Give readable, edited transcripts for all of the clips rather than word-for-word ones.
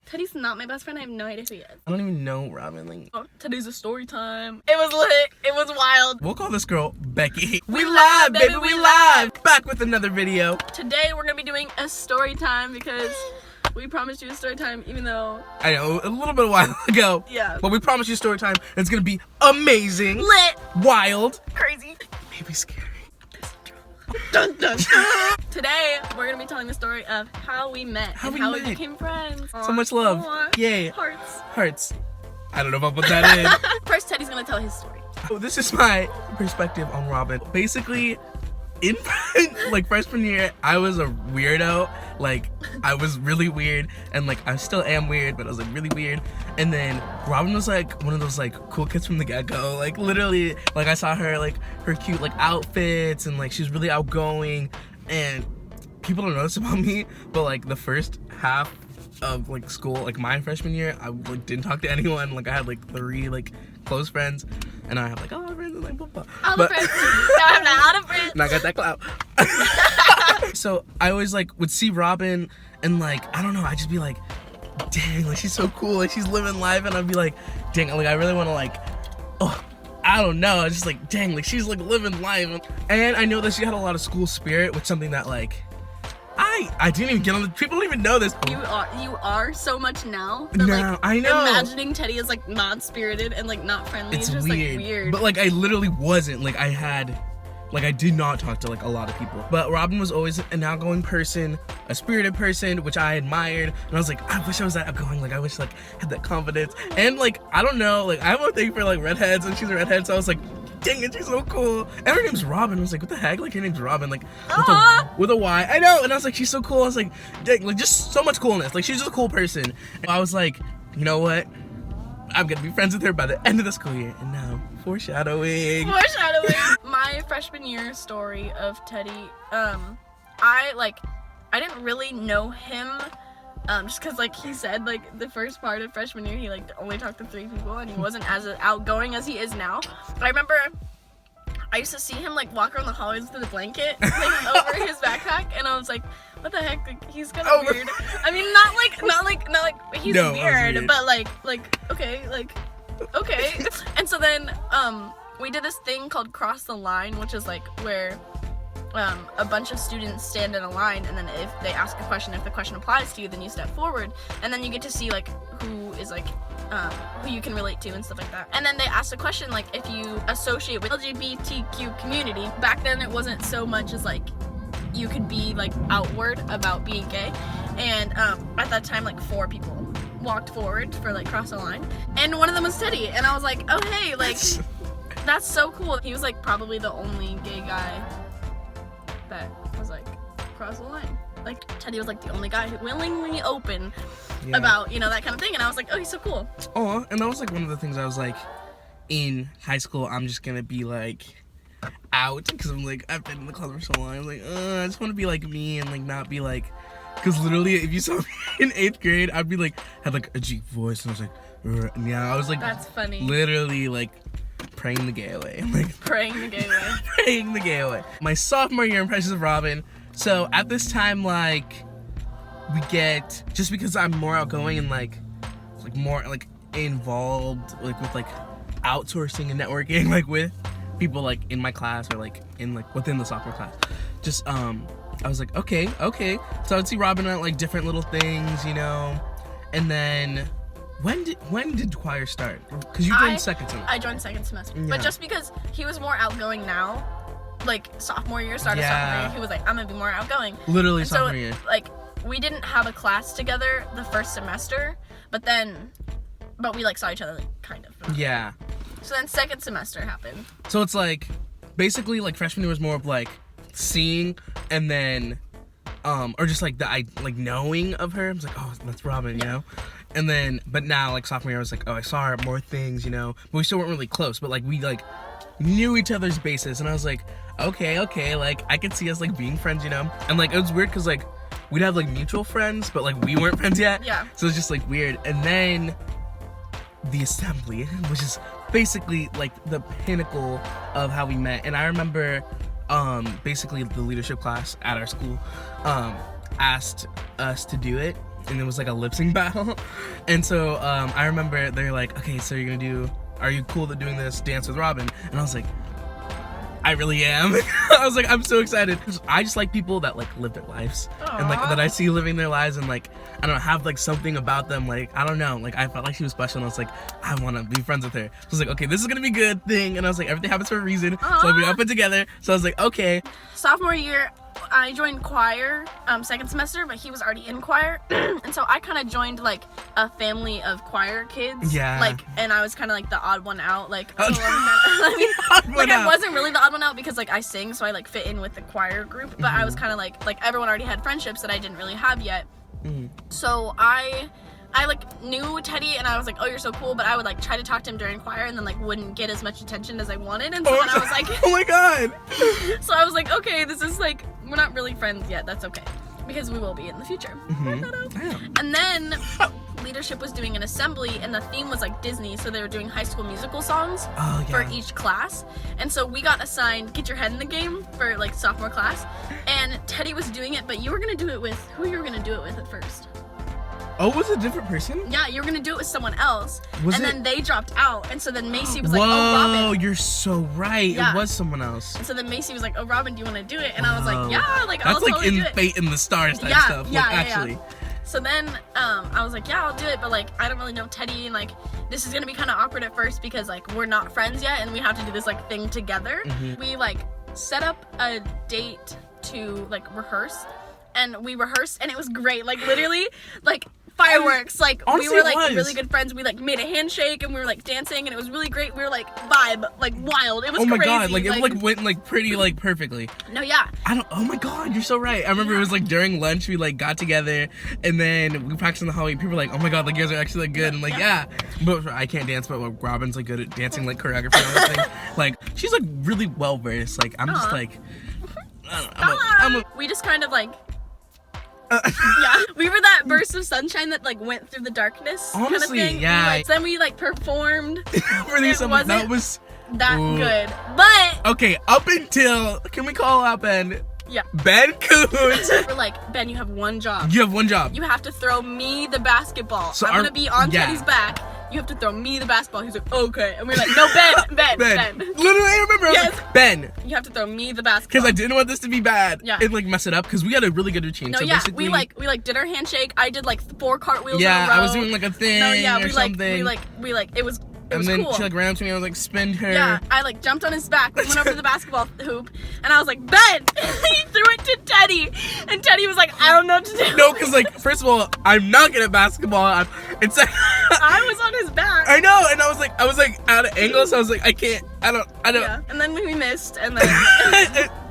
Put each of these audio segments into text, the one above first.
Teddy's not my best friend. I have no idea who he is. I don't even know Robyn. Like, Oh, today's a story time. It was lit. It was wild. we'll call this girl Becky. We live, baby, we live. Back with another video. Today we're gonna be doing a story time because we promised you a story time, even though I know, a little bit a while ago. Yeah. But we promised you story time. And it's gonna be amazing, lit, wild, crazy, maybe scary. dun, dun, dun. Today we're gonna be telling the story of how we met and how we became friends. So much love. Aww. Yay. Hearts. I don't know if I'll put that in. First, Teddy's gonna tell his story. So this is my perspective on Robyn. Basically, in like freshman year, I was a weirdo. Like, I was really weird, and like I still am weird, but I was like really weird. And then Robyn was like one of those like cool kids from the get-go. Like literally, like I saw her like her cute like outfits, and like she was really outgoing. And people don't know this about me, but like the first half of like school, like my freshman year, I like didn't talk to anyone. Like I had like 3 like close friends, and I have like all friends and like blah blah. All the friends. Now I'm not out of friends. And I got that clout. So I always like would see Robyn, and like I don't know, I'd just be like, dang, like she's so cool, like she's living life, and I'd be like, dang, like I really want to like, oh, I don't know, I just like, dang, like she's like living life. And I know that she had a lot of school spirit, which is something that like I didn't even get on the, people don't even know this. You are so much now. That, No, like, I know. Imagining Teddy as like not spirited and like not friendly It's is just weird. like weird. But like I literally wasn't. Like I did not talk to like a lot of people. But Robyn was always an outgoing person, a spirited person, which I admired. And I was like, I wish I was that outgoing. Like I wish like had that confidence. And like I don't know, like I have a thing for like redheads, and she's a redhead, so I was like, dang it, she's so cool. And her name's Robyn. I was like, what the heck? Like her name's Robyn, like with a Y. I know. And I was like, she's so cool. I was like, dang, like just so much coolness. Like she's just a cool person. And I was like, you know what? I'm gonna be friends with her by the end of the school year. And now, foreshadowing. My freshman year story of Teddy, I didn't really know him, just cause like he said, like the first part of freshman year he like only talked to 3 people and he wasn't as outgoing as he is now. But I remember I used to see him like walk around the hallways with a blanket like over his backpack, and I was like, what the heck? Like he's kind of weird. I mean, not like he's weird, but like okay. And so then we did this thing called Cross the Line, which is like where a bunch of students stand in a line, and then if they ask a question, if the question applies to you, then you step forward, and then you get to see like who is like who you can relate to and stuff like that. And then they asked a question like, if you associate with LGBTQ community. Back then it wasn't so much as like you could be like outward about being gay, and at that time like 4 people walked forward for like Cross the Line, and one of them was Teddy, and I was like, oh hey, like that's so cool. He was like probably the only gay guy that was like cross the line. Like Teddy was like the only guy who willingly open about, you know, that kind of thing, and I was like, oh, he's so cool. Oh, and that was like one of the things I was like, in high school I'm just gonna be like out, because I'm like, I've been in the club for so long. I'm like, I just want to be like me and like not be like, because literally if you saw me in 8th grade, I'd be like, had like a deep voice, and I was like, and yeah, I was like, that's funny, literally like praying the gay away. Like praying the gay away. Praying the gay away. My sophomore year impressions of Robyn. So at this time, like we get, just because I'm more outgoing and like more like involved like with like outsourcing and networking like with people like in my class or like in like within the sophomore class. Just I was like, okay. So I'd see Robyn at like different little things, you know. And then when did choir start? Because you joined second semester. I joined second semester. Yeah. But just because he was more outgoing now, like sophomore year, sophomore year, he was like, I'm gonna be more outgoing. Literally and sophomore so, year. Like we didn't have a class together the first semester, but we like saw each other like kind of. Yeah. So then second semester happened. So it's like basically like freshman year was more of like seeing, and then or just like like knowing of her. I was like, oh, that's Robyn, you know. And then, but now, like, sophomore year, I was like, oh, I saw her more things, you know? But we still weren't really close, but, like, we, like, knew each other's bases. And I was like, okay, like, I could see us, like, being friends, you know? And, like, it was weird because, like, we'd have, like, mutual friends, but, like, we weren't friends yet. Yeah. So it was just, like, weird. And then the assembly, which is basically, like, the pinnacle of how we met. And I remember, basically, the leadership class at our school asked us to do it. and it was like a lip sync battle. And so I remember they're like, okay, so are you cool to doing this dance with Robyn? And I was like, I really am. I was like, I'm so excited. I just like people that like live their lives. Aww. And like that I see living their lives, and like, I don't know, have like something about them. Like, I don't know, like I felt like she was special, and I was like, I want to be friends with her. So I was like, okay, this is gonna be a good thing. And I was like, everything happens for a reason. Aww. So we all put together. So I was like, okay. Sophomore year, I joined choir second semester, but he was already in choir. And so I kind of joined like a family of choir kids. Yeah. Like, and I was kind of like the odd one out. Like, Oh. I wasn't really the odd one out because like I sing, so I like fit in with the choir group. But I was kind of like everyone already had friendships that I didn't really have yet. So I like knew Teddy, and I was like, oh, you're so cool, but I would like try to talk to him during choir and then like wouldn't get as much attention as I wanted. And so then I was like, oh my god. so I was like, okay, this is like, we're not really friends yet. That's okay, because we will be in the future. And then leadership was doing an assembly, and the theme was like Disney, so they were doing High School Musical songs for each class. And so we got assigned Get Your Head in the Game for like sophomore class, and Teddy was doing it, but you were gonna do it with who you were gonna do it with at first. Oh, was it a different person? Yeah, you were gonna do it with someone else, then they dropped out, and so then Macy was Whoa, like, oh, Robyn. You're so right. Yeah. It was someone else. And so then Macy was like, oh, Robyn, do you want to do it? And I was like, yeah, like That's I'll like totally in do it. Fate in the Stars type Yeah, stuff. yeah, like, yeah, actually. yeah. So then I was like, yeah, I'll do it, but like I don't really know Teddy, and like this is gonna be kind of awkward at first because like we're not friends yet, and we have to do this like thing together. We like set up a date to like rehearse, and we rehearsed, and it was great. Like literally, like fireworks. Like honestly, we were like really good friends. We like made a handshake, and we were like dancing, and it was really great. We were like vibe, like wild. It was oh my crazy. god, like it like went like pretty like perfectly. No, yeah. Oh my god, you're so right. I remember it was like during lunch we like got together, and then we practiced in the hallway. People were like, oh my god, like you guys are actually like good. And like yeah, but I can't dance, but like, Robyn's like good at dancing, like choreography and everything. Like she's like really well versed. Like I'm just like, I don't know, We just kind of like yeah, we were that burst of sunshine that like went through the darkness. Honestly, kind of thing. yeah. Then we like performed. for these It that was that ooh. good, but okay. Up until can we call out Ben? yeah, Ben Coots. we're like, Ben, you have one job. You have one job. You have to throw me the basketball. So I'm gonna be on Teddy's back. You have to throw me the basketball. He's like, okay. And we're like, no, Ben. Literally, I remember. I was like, Ben. You have to throw me the basketball. Because I didn't want this to be bad. Yeah. And like mess it up. Because we had a really good routine. No, so yeah. basically, We did our handshake. I did like 4 cartwheels in a row. yeah, I was doing like a thing No, yeah, or something. we it was and then cool. she like ran up to me. I was like, spin her. Yeah, I like jumped on his back, went over to the basketball hoop, and I was like, Ben! He threw it to Teddy, and Teddy was like, I don't know what to do. No, because like first of all, I'm not good at basketball. It's I was on his back. I know, and I was like out of angle, so I was like, I don't. Yeah, and then we missed, and then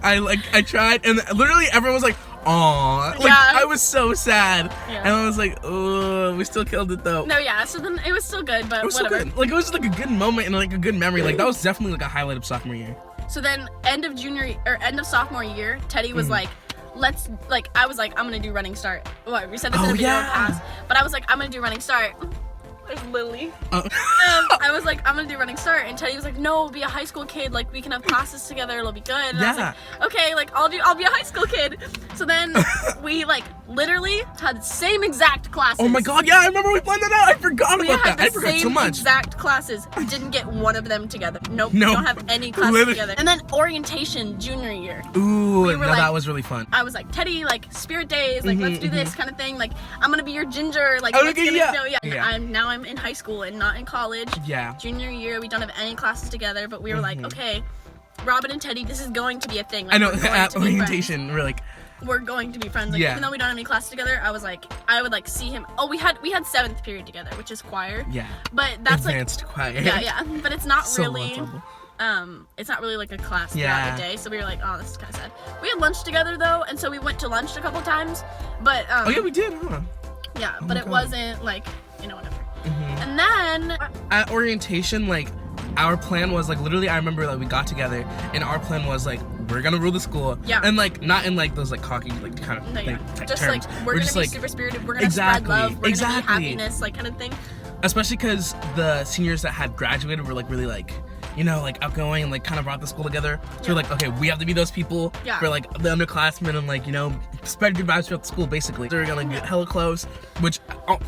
I tried, and literally everyone was like, "Aw!" Like Yeah. I was so sad, Yeah. and I was like, "Oh, we still killed it though." no, yeah. So then it was still good, but It was whatever. so good. Like it was like a good moment and like a good memory. Like that was definitely like a highlight of sophomore year. So then end of sophomore year, Teddy was like, let's like I was like, I'm gonna do running start. What we said this in the video class, but I was like, I'm gonna do running start. There's Lily. I was like, I'm gonna do running start, and Teddy was like, no, be a high school kid. Like we can have classes together. It'll be good. And I was like, okay, like I'll be a high school kid. So then we like literally had the same exact classes. Oh my god, yeah, I remember we planned that out. I forgot We about had that. I the forgot same so much. exact classes. Didn't get one of them together. Nope. No. We don't have any classes Literally. together. And then orientation junior year. Ooh, were no, like- that was really fun. I was like, Teddy, like spirit days, like let's do this kind of thing. Like I'm gonna be your ginger, like Oh, let's okay, get yeah. to know. Yeah. Yeah. I'm in high school and not in college. Yeah. Junior year, we don't have any classes together, but we were like, okay, Robyn and Teddy, this is going to be a thing. Like, I know we're going at to be orientation, we're like, friends. We're going to be friends. Like Yeah. even though we don't have any classes together, I was like, I would like see him. Oh, we had 7th period together, which is choir. yeah, But that's advanced choir. like yeah. But it's not So really ensemble. it's not really like a class Yeah. throughout the day, so we were like, oh, this is kind of sad. We had lunch together though, and so we went to lunch a couple times, but Oh yeah, we did, huh? yeah, Oh but my it God. wasn't like, whatever. Mhm. And then At orientation, like our plan was like literally I remember like we got together and our plan was like we're gonna rule the school. Yeah. And like not in like those like cocky like kind of no, yeah, like just terms. like we're gonna just be like super spirited. We're gonna Exactly, spread love. We're exactly. gonna be happiness, like kind of thing. especially because the seniors that had graduated were like really like you know, like outgoing and like kind of brought the school together. So Yeah. we're like, okay, we have to be those people Yeah. for like the underclassmen and like, you know, spread good vibes throughout the school basically. They're gonna get hella close, which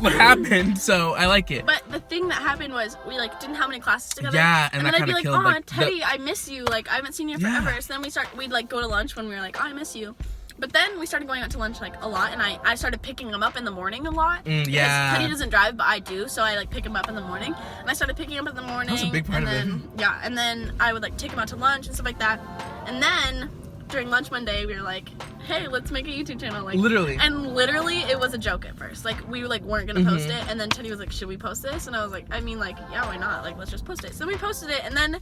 happened, so I like it. But the thing that happened was we like didn't have any classes together. Yeah, and then that I'd be kinda like, killed, "Oh, like, Teddy, I miss you. Like I haven't seen you Yeah. forever." So then we'd like go to lunch when we were like, "Oh, I miss you." But then we started going out to lunch like a lot, and I started picking him up in the morning a lot. Yeah. Because Teddy doesn't drive, but I do, so I like pick him up in the morning. And I started picking him up in the morning. That was a big part and of it. then, yeah, and then I would like take him out to lunch and stuff like that. And then during lunch one day, we were like, "Hey, let's make a YouTube channel." Like Literally. And literally, it was a joke at first. Like we like weren't gonna post Mm-hmm. it, and then Teddy was like, "Should we post this?" And I was like, "I mean, like, yeah, why not? Like, let's just post it." So we posted it, and then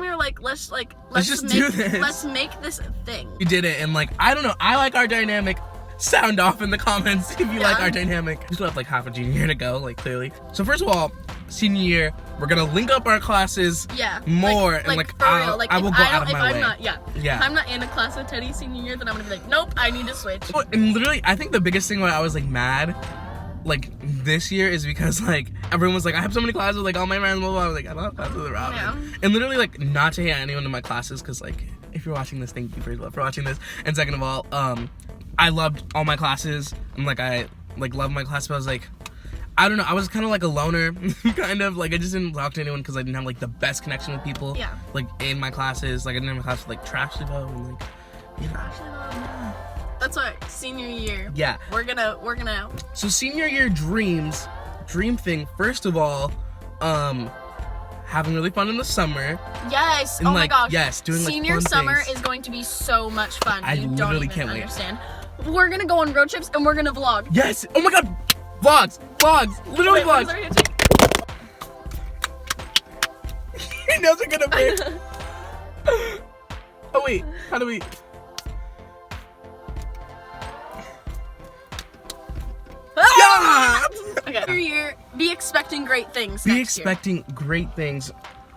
we were like, let's just make, do this. Let's make this a thing. We did it, and like, I don't know, I like our dynamic. Sound off in the comments if you like Yeah. our dynamic. We still have like half a junior year to go, like clearly. So first of all, senior year, we're gonna link up our classes Yeah. more, and like for real. Like I if will go I out don't, of if my I'm way. not, yeah. Yeah. If I'm not in a class with Teddy senior year, then I'm gonna be like, nope, I need to switch. And literally, I think the biggest thing why I was like mad, like this year, is because like everyone was like, I have so many classes, like all my friends, blah blah. I was like, I don't have classes with Robyn. Yeah. And literally, like, not to hate anyone in my classes, because like if you're watching this, thank you first of all for watching this. And second of all, I loved all my classes. And like I like love my class, but I was like, I don't know, I was kind of like a loner, kind of like I just didn't talk to anyone because I didn't have like the best connection with people. Yeah. Like in my classes, like I didn't have a class with like trash Levo and like, you know. That's why senior year. Yeah. We're gonna. So senior year dream thing. First of all, having really fun in the summer. Yes. And, Oh my like, gosh. yes, doing, like, senior fun summer things. is going to be so much fun. I You don't literally even can't wait. understand. We're gonna go on road trips and we're gonna vlog. Yes. Oh my god. Vlogs. Literally Wait, what vlogs. was our handshake? He knows we're gonna be. Oh wait. How do we? Yeah. Okay. Senior year, be expecting great things. Be next expecting great things.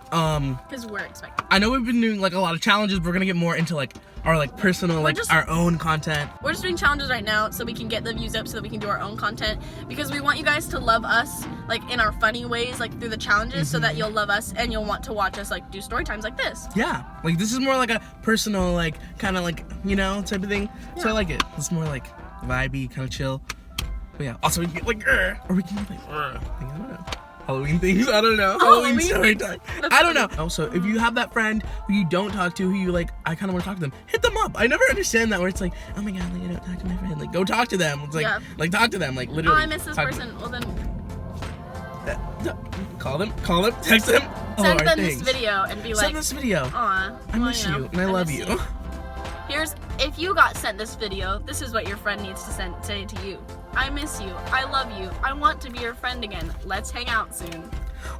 Because we're expecting. I know we've been doing like a lot of challenges. We're gonna get more into like our like personal, like just- our own content. We're just doing challenges right now so we can get the views up so that we can do our own content because we want you guys to love us like in our funny ways like through the challenges so that you'll love us and you'll want to watch us like do story times like this. Yeah, like this is more like a personal, like kind of like, you know, type of thing. So I Yeah. like it. It's more like vibey, kind of chill. But yeah, also we can get like, or we can get like, I don't know, Halloween things. I don't know. Halloween Halloween story things. time. That's I don't know. funny. Also, if you have that friend who you don't talk to, who you like, I kind of want to talk to them. Hit them up. I never understand that where it's like, oh my god, like, I don't talk to my friend. Like, go talk to them. It's like, Yeah. like talk to them. Like Oh, literally. I miss this talk- person. Well then Call them, text them. send our them things. this video and be Send like, this video. aw, I miss you and I love miss you. Here's, if you got sent this video, this is what your friend needs to say to you. I miss you. I love you. I want to be your friend again. Let's hang out soon.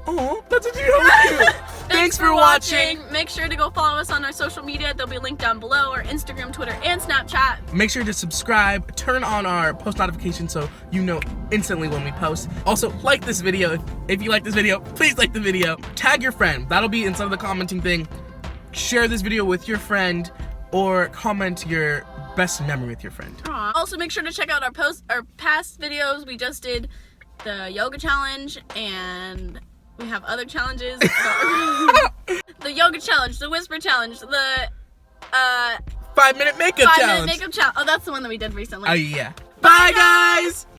Oh, that's a cute. Thanks for watching. Make sure to go follow us on our social media. They'll be linked down below, our Instagram, Twitter, and Snapchat. Make sure to subscribe, turn on our post notifications so you know instantly when we post. Also, like this video. If you like this video, please like the video. Tag your friend. That'll be inside of the commenting thing. Share this video with your friend or comment your best memory with your friend. Aw. Also, make sure to check out our past videos. We just did the yoga challenge, and we have other challenges. The yoga challenge, the whisper challenge, the 5-minute makeup 5-minute challenge. makeup challenge. Oh, that's the one that we did recently. Oh yeah. Bye guys.